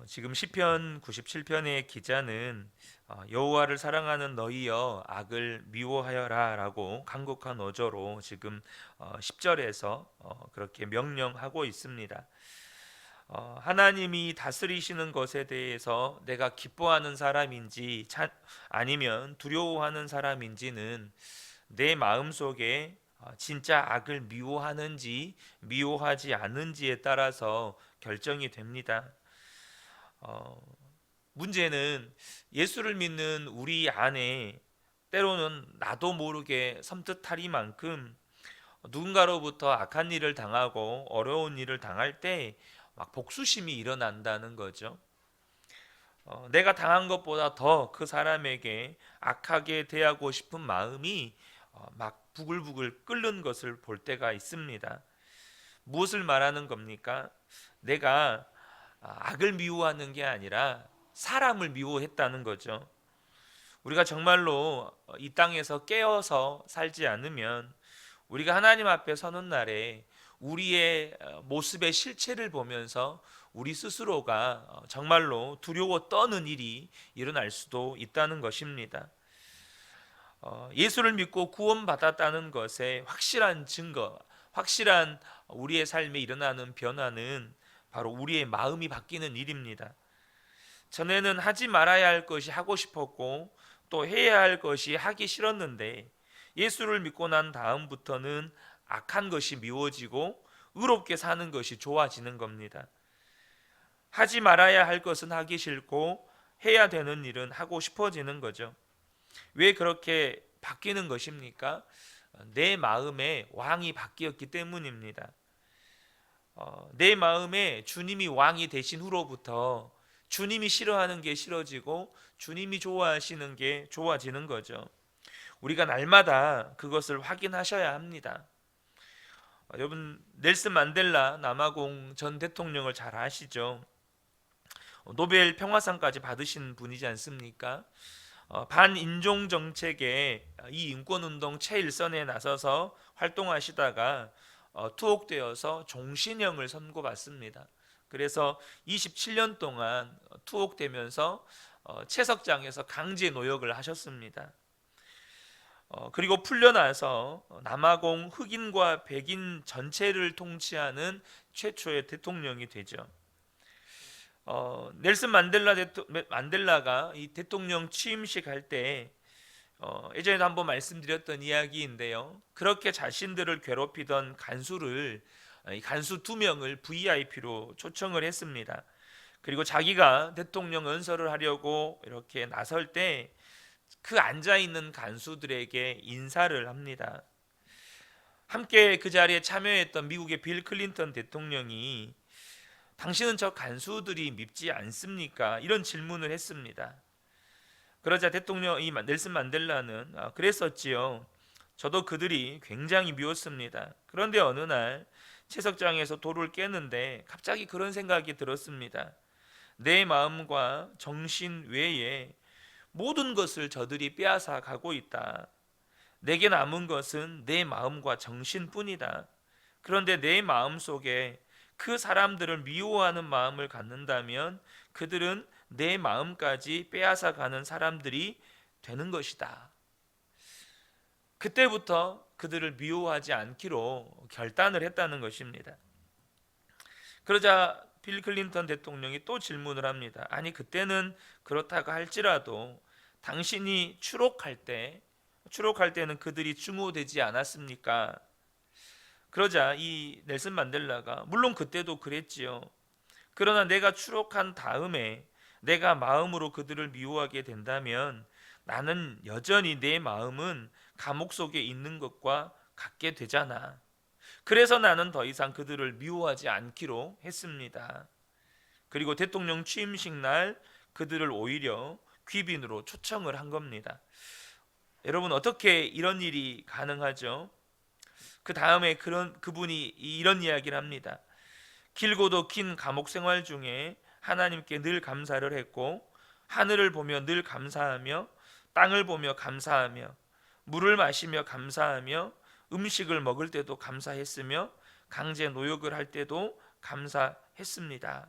지금 시편 97편의 기자는 여호와를 사랑하는 너희여 악을 미워하여라라고 간곡한 어조로 지금 10절에서 그렇게 명령하고 있습니다. 하나님이 다스리시는 것에 대해서 내가 기뻐하는 사람인지 아니면 두려워하는 사람인지는 내 마음속에 진짜 악을 미워하는지 미워하지 않는지에 따라서 결정이 됩니다. 어, 문제는 예수를 믿는 우리 안에 때로는 나도 모르게 섬뜩하리만큼 누군가로부터 악한 일을 당하고 어려운 일을 당할 때 막 복수심이 일어난다는 거죠. 내가 당한 것보다 더 그 사람에게 악하게 대하고 싶은 마음이 막 부글부글 끓는 것을 볼 때가 있습니다. 무엇을 말하는 겁니까? 내가 악을 미워하는 게 아니라 사람을 미워했다는 거죠. 우리가 정말로 이 땅에서 깨어서 살지 않으면 우리가 하나님 앞에 서는 날에 우리의 모습의 실체를 보면서 우리 스스로가 정말로 두려워 떠는 일이 일어날 수도 있다는 것입니다. 예수를 믿고 구원받았다는 것에 확실한 증거, 확실한 우리의 삶에 일어나는 변화는 바로 우리의 마음이 바뀌는 일입니다. 전에는 하지 말아야 할 것이 하고 싶었고 또 해야 할 것이 하기 싫었는데 예수를 믿고 난 다음부터는 악한 것이 미워지고 의롭게 사는 것이 좋아지는 겁니다. 하지 말아야 할 것은 하기 싫고 해야 되는 일은 하고 싶어지는 거죠. 왜 그렇게 바뀌는 것입니까? 내 마음에 왕이 바뀌었기 때문입니다. 내 마음에 주님이 왕이 되신 후로부터 주님이 싫어하는 게 싫어지고 주님이 좋아하시는 게 좋아지는 거죠. 우리가 날마다 그것을 확인하셔야 합니다. 여러분 넬슨 만델라 남아공 전 대통령을 잘 아시죠? 노벨 평화상까지 받으신 분이지 않습니까? 반인종 정책의 이 인권운동 최일선에 나서서 활동하시다가 투옥되어서 종신형을 선고받습니다. 그래서 27년 동안 투옥되면서 채석장에서 강제 노역을 하셨습니다. 그리고 풀려나서 남아공 흑인과 백인 전체를 통치하는 최초의 대통령이 되죠. 넬슨 만델라가 이 대통령 취임식 할 때 예전에도 한번 말씀드렸던 이야기인데요. 그렇게 자신들을 괴롭히던 간수를 간수 2명을 VIP로 초청을 했습니다. 그리고 자기가 대통령 연설을 하려고 이렇게 나설 때 그 앉아 있는 간수들에게 인사를 합니다. 함께 그 자리에 참여했던 미국의 빌 클린턴 대통령이 당신은 저 간수들이 밉지 않습니까? 이런 질문을 했습니다. 그러자 대통령 이 넬슨 만델라는 그랬었지요. 저도 그들이 굉장히 미웠습니다. 그런데 어느 날 채석장에서 돌을 깨는데 갑자기 그런 생각이 들었습니다. 내 마음과 정신 외에 모든 것을 저들이 빼앗아 가고 있다. 내게 남은 것은 내 마음과 정신뿐이다. 그런데 내 마음 속에 그 사람들을 미워하는 마음을 갖는다면 그들은 내 마음까지 빼앗아 가는 사람들이 되는 것이다. 그때부터 그들을 미워하지 않기로 결단을 했다는 것입니다. 그러자 빌 클린턴 대통령이 또 질문을 합니다. 아니 그때는 그렇다고 할지라도 당신이 추록할 때는 그들이 증오되지 않았습니까? 그러자 이 넬슨 만델라가 물론 그때도 그랬지요. 그러나 내가 추록한 다음에 내가 마음으로 그들을 미워하게 된다면 나는 여전히 내 마음은 감옥 속에 있는 것과 같게 되잖아. 그래서 나는 더 이상 그들을 미워하지 않기로 했습니다. 그리고 대통령 취임식 날 그들을 오히려 귀빈으로 초청을 한 겁니다. 여러분 어떻게 이런 일이 가능하죠? 그 다음에 그분이 이런 이야기를 합니다. 길고도 긴 감옥 생활 중에 하나님께 늘 감사를 했고 하늘을 보며 늘 감사하며 땅을 보며 감사하며 물을 마시며 감사하며 음식을 먹을 때도 감사했으며 강제 노역을 할 때도 감사했습니다.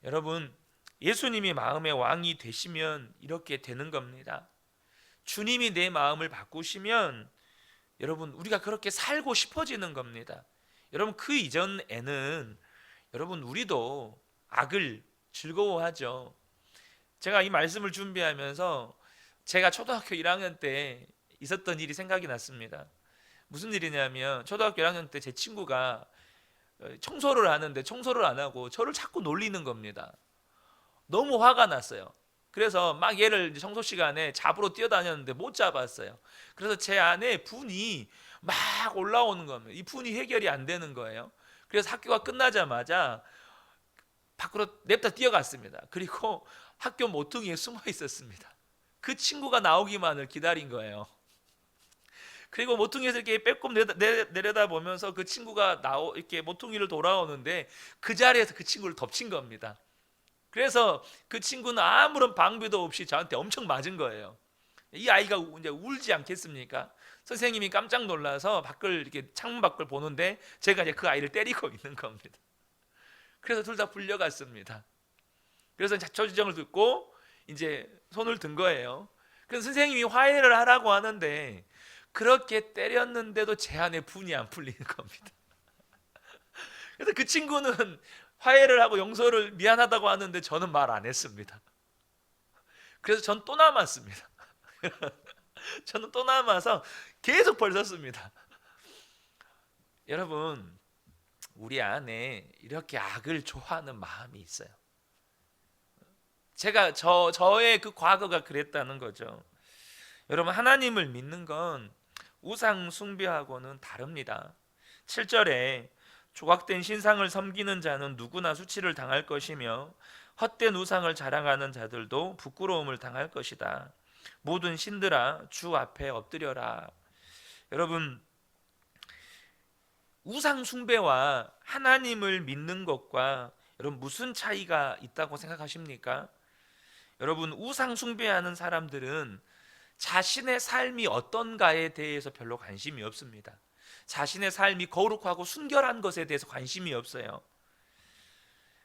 여러분, 예수님이 마음의 왕이 되시면 이렇게 되는 겁니다. 주님이 내 마음을 바꾸시면 여러분, 우리가 그렇게 살고 싶어지는 겁니다. 여러분, 그 이전에는 여러분, 우리도 악을 즐거워하죠. 제가 이 말씀을 준비하면서 제가 초등학교 1학년 때 있었던 일이 생각이 났습니다. 무슨 일이냐면, 초등학교 1학년 때 제 친구가 청소를 하는데 청소를 안 하고 저를 자꾸 놀리는 겁니다. 너무 화가 났어요. 그래서 막 얘를 청소 시간에 잡으러 뛰어다녔는데 못 잡았어요. 그래서 제 안에 분이 막 올라오는 겁니다. 이 분이 해결이 안 되는 거예요. 그래서 학교가 끝나자마자 밖으로 냅다 뛰어갔습니다. 그리고 학교 모퉁이에 숨어 있었습니다. 그 친구가 나오기만을 기다린 거예요. 그리고 모퉁이에서 이렇게 빼꼼 내려다 보면서 그 친구가 이렇게 모퉁이를 돌아오는데 그 자리에서 그 친구를 덮친 겁니다. 그래서 그 친구는 아무런 방비도 없이 저한테 엄청 맞은 거예요. 이 아이가 이제 울지 않겠습니까? 선생님이 깜짝 놀라서 밖을 이렇게 창문 밖을 보는데 제가 이제 그 아이를 때리고 있는 겁니다. 그래서 둘 다 불려갔습니다. 그래서 자초지종을 듣고 이제 손을 든 거예요. 그래서 선생님이 화해를 하라고 하는데 그렇게 때렸는데도 제 안에 분이 안 풀리는 겁니다. 그래서 그 친구는 화해를 하고 용서를 미안하다고 하는데 저는 말 안 했습니다. 그래서 전 또 남았습니다. 저는 또 남아서 계속 벌섰습니다. 여러분, 우리 안에 이렇게 악을 좋아하는 마음이 있어요. 제가 저의 그 과거가 그랬다는 거죠. 여러분, 하나님을 믿는 건 우상 숭배하고는 다릅니다. 7절에 조각된 신상을 섬기는 자는 누구나 수치를 당할 것이며 헛된 우상을 자랑하는 자들도 부끄러움을 당할 것이다. 모든 신들아 주 앞에 엎드려라. 여러분, 우상 숭배와 하나님을 믿는 것과 여러분 무슨 차이가 있다고 생각하십니까? 여러분, 우상 숭배하는 사람들은 자신의 삶이 어떤가에 대해서 별로 관심이 없습니다. 자신의 삶이 거룩하고 순결한 것에 대해서 관심이 없어요.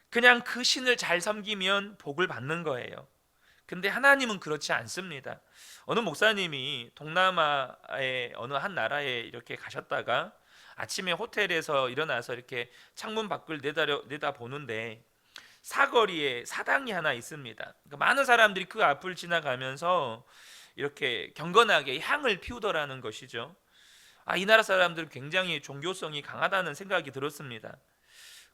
그냥 그 신을 잘 섬기면 복을 받는 거예요. 근데 하나님은 그렇지 않습니다. 어느 목사님이 동남아의 어느 한 나라에 이렇게 가셨다가 아침에 호텔에서 일어나서 이렇게 창문 밖을 내다 보는데 사거리에 사당이 하나 있습니다. 그러니까 많은 사람들이 그 앞을 지나가면서 이렇게 경건하게 향을 피우더라는 것이죠. 이 나라 사람들은 굉장히 종교성이 강하다는 생각이 들었습니다.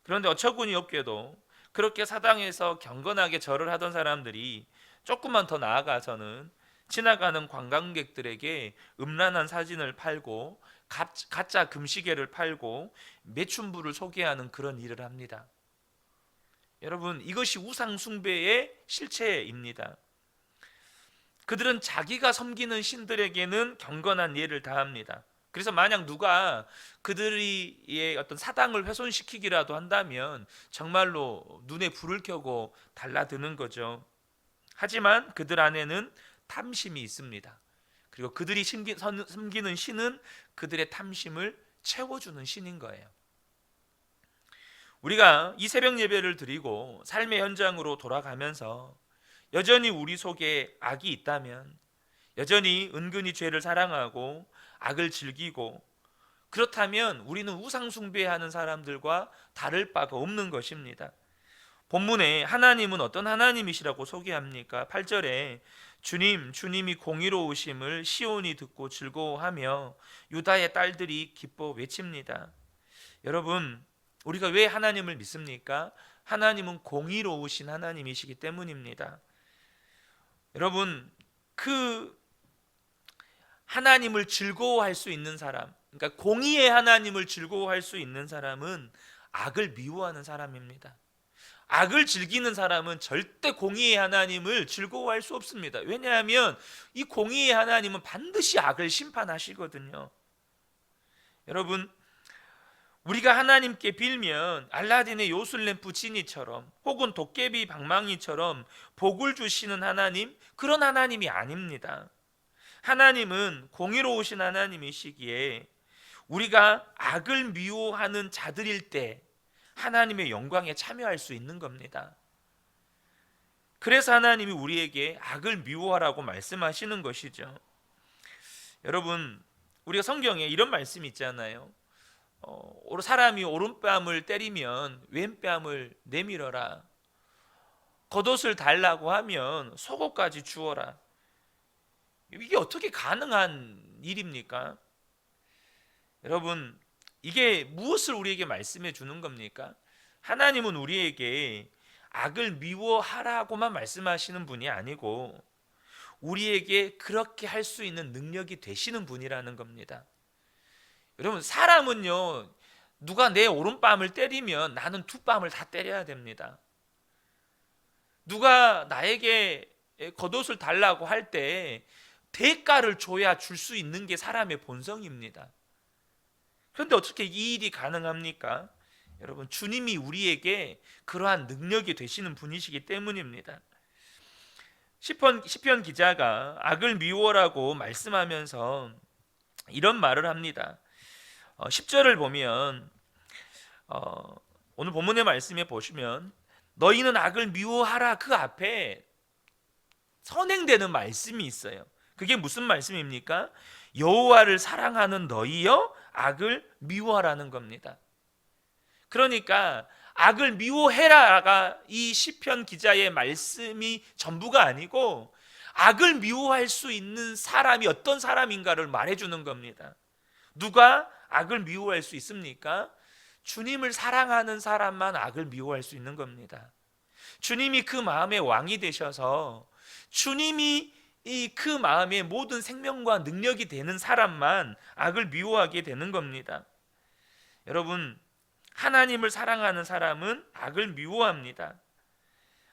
그런데 어처구니 없게도 그렇게 사당에서 경건하게 절을 하던 사람들이 조금만 더 나아가서는 지나가는 관광객들에게 음란한 사진을 팔고 가짜 금시계를 팔고 매춘부를 소개하는 그런 일을 합니다. 여러분, 이것이 우상 숭배의 실체입니다. 그들은 자기가 섬기는 신들에게는 경건한 예를 다합니다. 그래서 만약 누가 그들의 어떤 사당을 훼손시키기라도 한다면 정말로 눈에 불을 켜고 달라드는 거죠. 하지만 그들 안에는 탐심이 있습니다. 그리고 그들이 섬기는 신은 그들의 탐심을 채워주는 신인 거예요. 우리가 이 새벽 예배를 드리고 삶의 현장으로 돌아가면서 여전히 우리 속에 악이 있다면, 여전히 은근히 죄를 사랑하고 악을 즐기고, 그렇다면 우리는 우상 숭배하는 사람들과 다를 바가 없는 것입니다. 본문에 하나님은 어떤 하나님이시라고 소개합니까? 8절에 주님이 공의로우심을 시온이 듣고 즐거워하며 유다의 딸들이 기뻐 외칩니다. 여러분, 우리가 왜 하나님을 믿습니까? 하나님은 공의로우신 하나님이시기 때문입니다. 여러분, 그 하나님을 즐거워할 수 있는 사람, 그러니까 공의의 하나님을 즐거워할 수 있는 사람은 악을 미워하는 사람입니다. 악을 즐기는 사람은 절대 공의의 하나님을 즐거워할 수 없습니다. 왜냐하면 이 공의의 하나님은 반드시 악을 심판하시거든요. 여러분, 우리가 하나님께 빌면 알라딘의 요술램프 지니처럼 혹은 도깨비 방망이처럼 복을 주시는 하나님, 그런 하나님이 아닙니다. 하나님은 공의로우신 하나님이시기에 우리가 악을 미워하는 자들일 때 하나님의 영광에 참여할 수 있는 겁니다. 그래서 하나님이 우리에게 악을 미워하라고 말씀하시는 것이죠. 여러분, 우리가 성경에 이런 말씀이 있잖아요. 사람이 오른뺨을 때리면 왼뺨을 내밀어라. 겉옷을 달라고 하면 속옷까지 주어라. 이게 어떻게 가능한 일입니까? 여러분, 이게 무엇을 우리에게 말씀해 주는 겁니까? 하나님은 우리에게 악을 미워하라고만 말씀하시는 분이 아니고 우리에게 그렇게 할 수 있는 능력이 되시는 분이라는 겁니다. 여러분, 사람은요, 누가 내 오른뺨을 때리면 나는 두 뺨을 다 때려야 됩니다. 누가 나에게 겉옷을 달라고 할 때 대가를 줘야 줄 수 있는 게 사람의 본성입니다. 그런데 어떻게 이 일이 가능합니까? 여러분, 주님이 우리에게 그러한 능력이 되시는 분이시기 때문입니다. 시편 기자가 악을 미워라고 말씀하면서 이런 말을 합니다. 10절을 보면 오늘 본문의 말씀에 보시면 너희는 악을 미워하라, 그 앞에 선행되는 말씀이 있어요. 그게 무슨 말씀입니까? 여호와를 사랑하는 너희여 악을 미워하라는 겁니다. 그러니까 악을 미워해라가 이 시편 기자의 말씀이 전부가 아니고 악을 미워할 수 있는 사람이 어떤 사람인가를 말해주는 겁니다. 누가 악을 미워할 수 있습니까? 주님을 사랑하는 사람만 악을 미워할 수 있는 겁니다. 주님이 그 마음의 왕이 되셔서 주님이 그 마음의 모든 생명과 능력이 되는 사람만 악을 미워하게 되는 겁니다. 여러분, 하나님을 사랑하는 사람은 악을 미워합니다.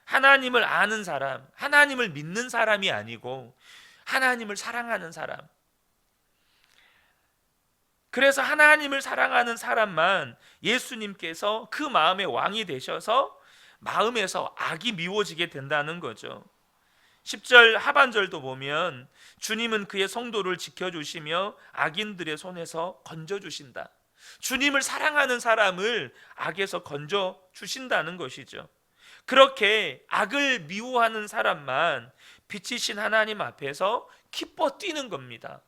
하나님을 아는 사람, 하나님을 믿는 사람이 아니고 하나님을 사랑하는 사람. 그래서 하나님을 사랑하는 사람만 예수님께서 그 마음의 왕이 되셔서 마음에서 악이 미워지게 된다는 거죠. 10절 하반절도 보면 주님은 그의 성도를 지켜주시며 악인들의 손에서 건져주신다. 주님을 사랑하는 사람을 악에서 건져주신다는 것이죠. 그렇게 악을 미워하는 사람만 빛이신 하나님 앞에서 기뻐 뛰는 겁니다.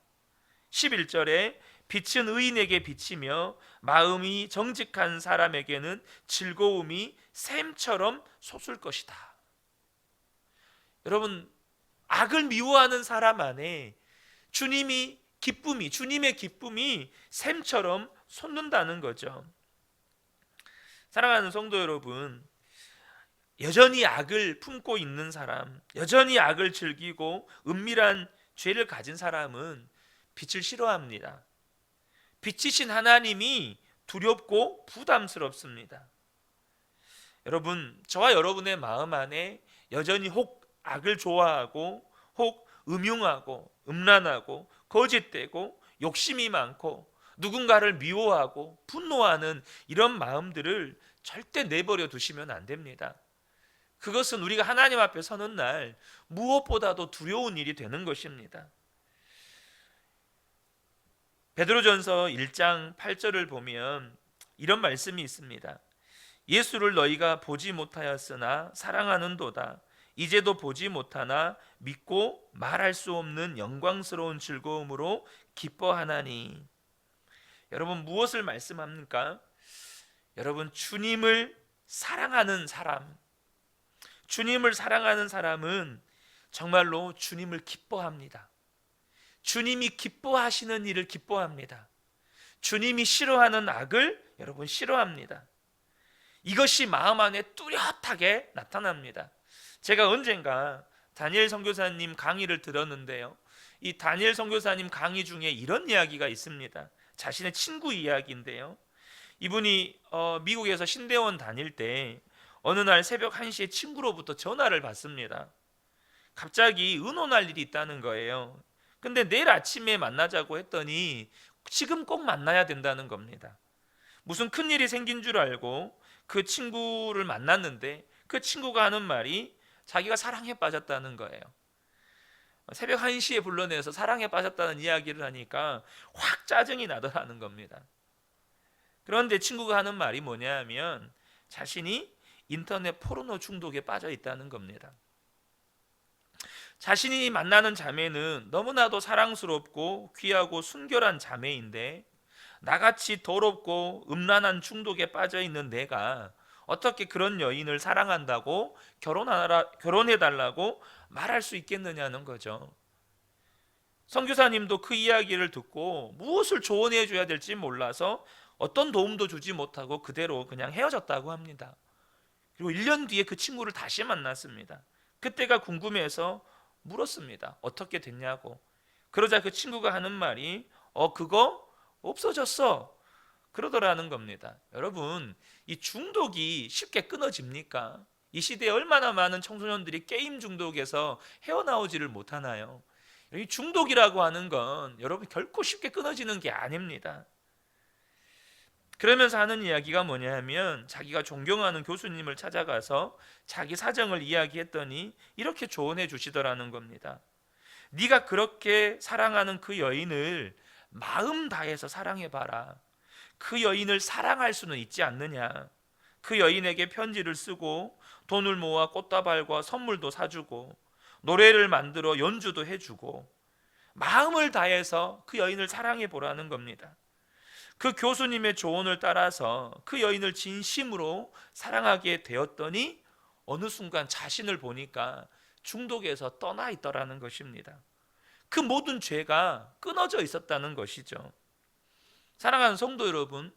11절에 빛은 의인에게 비치며 마음이 정직한 사람에게는 즐거움이 샘처럼 솟을 것이다. 여러분, 악을 미워하는 사람 안에 주님의 기쁨이 샘처럼 솟는다는 거죠. 사랑하는 성도 여러분, 여전히 악을 품고 있는 사람, 여전히 악을 즐기고 은밀한 죄를 가진 사람은 빛을 싫어합니다. 빛이신 하나님이 두렵고 부담스럽습니다. 여러분, 저와 여러분의 마음 안에 여전히 혹 악을 좋아하고 혹 음흉하고 음란하고 거짓되고 욕심이 많고 누군가를 미워하고 분노하는 이런 마음들을 절대 내버려 두시면 안 됩니다. 그것은 우리가 하나님 앞에 서는 날 무엇보다도 두려운 일이 되는 것입니다. 베드로전서 1장 8절을 보면 이런 말씀이 있습니다. 예수를 너희가 보지 못하였으나 사랑하는도다. 이제도 보지 못하나 믿고 말할 수 없는 영광스러운 즐거움으로 기뻐하나니. 여러분, 무엇을 말씀합니까? 여러분, 주님을 사랑하는 사람, 주님을 사랑하는 사람은 정말로 주님을 기뻐합니다. 주님이 기뻐하시는 일을 기뻐합니다. 주님이 싫어하는 악을 여러분 싫어합니다. 이것이 마음 안에 뚜렷하게 나타납니다. 제가 언젠가 다니엘 선교사님 강의를 들었는데요, 이 다니엘 선교사님 강의 중에 이런 이야기가 있습니다. 자신의 친구 이야기인데요, 이분이 미국에서 신대원 다닐 때 어느 날 새벽 1시에 친구로부터 전화를 받습니다. 갑자기 의논할 일이 있다는 거예요. 근데 내일 아침에 만나자고 했더니 지금 꼭 만나야 된다는 겁니다. 무슨 큰일이 생긴 줄 알고 그 친구를 만났는데 그 친구가 하는 말이 자기가 사랑에 빠졌다는 거예요. 새벽 1시에 불러내서 사랑에 빠졌다는 이야기를 하니까 확 짜증이 나더라는 겁니다. 그런데 친구가 하는 말이 뭐냐 하면 자신이 인터넷 포르노 중독에 빠져 있다는 겁니다. 자신이 만나는 자매는 너무나도 사랑스럽고 귀하고 순결한 자매인데 나같이 더럽고 음란한 중독에 빠져 있는 내가 어떻게 그런 여인을 사랑한다고 결혼해달라고 말할 수 있겠느냐는 거죠. 선교사님도 그 이야기를 듣고 무엇을 조언해 줘야 될지 몰라서 어떤 도움도 주지 못하고 그대로 그냥 헤어졌다고 합니다. 그리고 1년 뒤에 그 친구를 다시 만났습니다. 그때가 궁금해서 물었습니다. 어떻게 됐냐고. 그러자 그 친구가 하는 말이 그거 없어졌어 그러더라는 겁니다. 여러분, 이 중독이 쉽게 끊어집니까? 이 시대에 얼마나 많은 청소년들이 게임 중독에서 헤어나오지를 못하나요? 이 중독이라고 하는 건 여러분 결코 쉽게 끊어지는 게 아닙니다. 그러면서 하는 이야기가 뭐냐 하면 자기가 존경하는 교수님을 찾아가서 자기 사정을 이야기했더니 이렇게 조언해 주시더라는 겁니다. 네가 그렇게 사랑하는 그 여인을 마음 다해서 사랑해봐라. 그 여인을 사랑할 수는 있지 않느냐. 그 여인에게 편지를 쓰고 돈을 모아 꽃다발과 선물도 사주고 노래를 만들어 연주도 해주고 마음을 다해서 그 여인을 사랑해보라는 겁니다. 그 교수님의 조언을 따라서 그 여인을 진심으로 사랑하게 되었더니 어느 순간 자신을 보니까 중독에서 떠나 있더라는 것입니다. 그 모든 죄가 끊어져 있었다는 것이죠. 사랑하는 성도 여러분,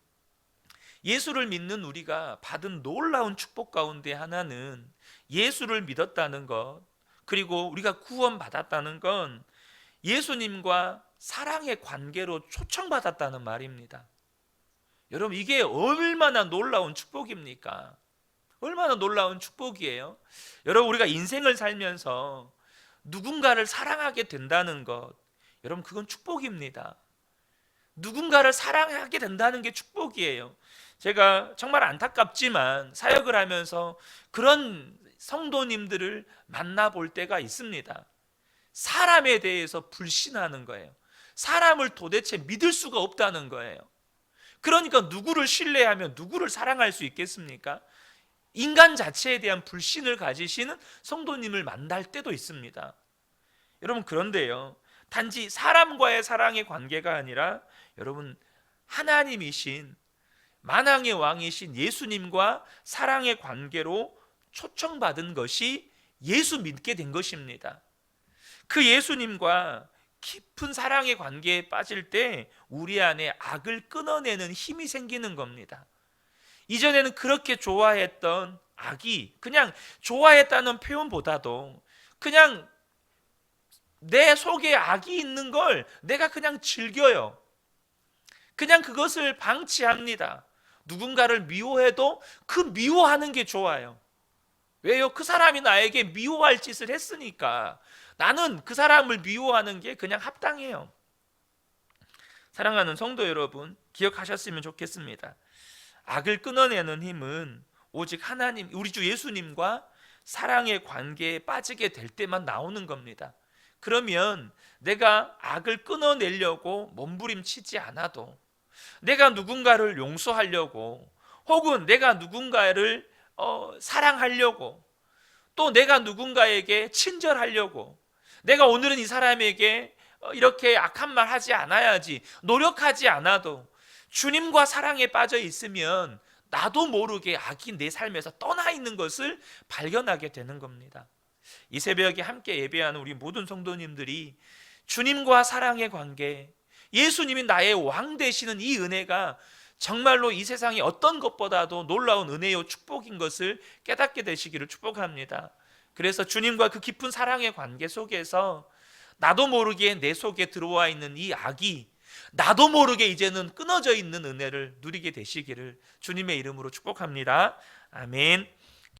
예수를 믿는 우리가 받은 놀라운 축복 가운데 하나는 예수를 믿었다는 것, 그리고 우리가 구원받았다는 건 예수님과 사랑의 관계로 초청받았다는 말입니다. 여러분, 이게 얼마나 놀라운 축복입니까? 얼마나 놀라운 축복이에요. 여러분, 우리가 인생을 살면서 누군가를 사랑하게 된다는 것, 여러분 그건 축복입니다. 누군가를 사랑하게 된다는 게 축복이에요. 제가 정말 안타깝지만 사역을 하면서 그런 성도님들을 만나볼 때가 있습니다. 사람에 대해서 불신하는 거예요. 사람을 도대체 믿을 수가 없다는 거예요. 그러니까 누구를 신뢰하며 누구를 사랑할 수 있겠습니까? 인간 자체에 대한 불신을 가지시는 성도님을 만날 때도 있습니다. 여러분, 그런데요, 단지 사람과의 사랑의 관계가 아니라 여러분 하나님이신 만왕의 왕이신 예수님과 사랑의 관계로 초청받은 것이 예수 믿게 된 것입니다. 그 예수님과 깊은 사랑의 관계에 빠질 때 우리 안에 악을 끊어내는 힘이 생기는 겁니다. 이전에는 그렇게 좋아했던 악이, 그냥 좋아했다는 표현보다도 그냥 내 속에 악이 있는 걸 내가 그냥 즐겨요. 그냥 그것을 방치합니다. 누군가를 미워해도 그 미워하는 게 좋아요. 왜요? 그 사람이 나에게 미워할 짓을 했으니까 나는 그 사람을 미워하는 게 그냥 합당해요. 사랑하는 성도 여러분, 기억하셨으면 좋겠습니다. 악을 끊어내는 힘은 오직 하나님, 우리 주 예수님과 사랑의 관계에 빠지게 될 때만 나오는 겁니다. 그러면 내가 악을 끊어내려고 몸부림치지 않아도, 내가 누군가를 용서하려고, 혹은 내가 누군가를 사랑하려고, 또 내가 누군가에게 친절하려고, 내가 오늘은 이 사람에게 이렇게 악한 말 하지 않아야지 노력하지 않아도 주님과 사랑에 빠져 있으면 나도 모르게 악이 내 삶에서 떠나 있는 것을 발견하게 되는 겁니다. 이 새벽에 함께 예배하는 우리 모든 성도님들이 주님과 사랑의 관계, 예수님이 나의 왕 되시는 이 은혜가 정말로 이 세상의 어떤 것보다도 놀라운 은혜요 축복인 것을 깨닫게 되시기를 축복합니다. 그래서 주님과 그 깊은 사랑의 관계 속에서 나도 모르게 내 속에 들어와 있는 이 악이 나도 모르게 이제는 끊어져 있는 은혜를 누리게 되시기를 주님의 이름으로 축복합니다. 아멘.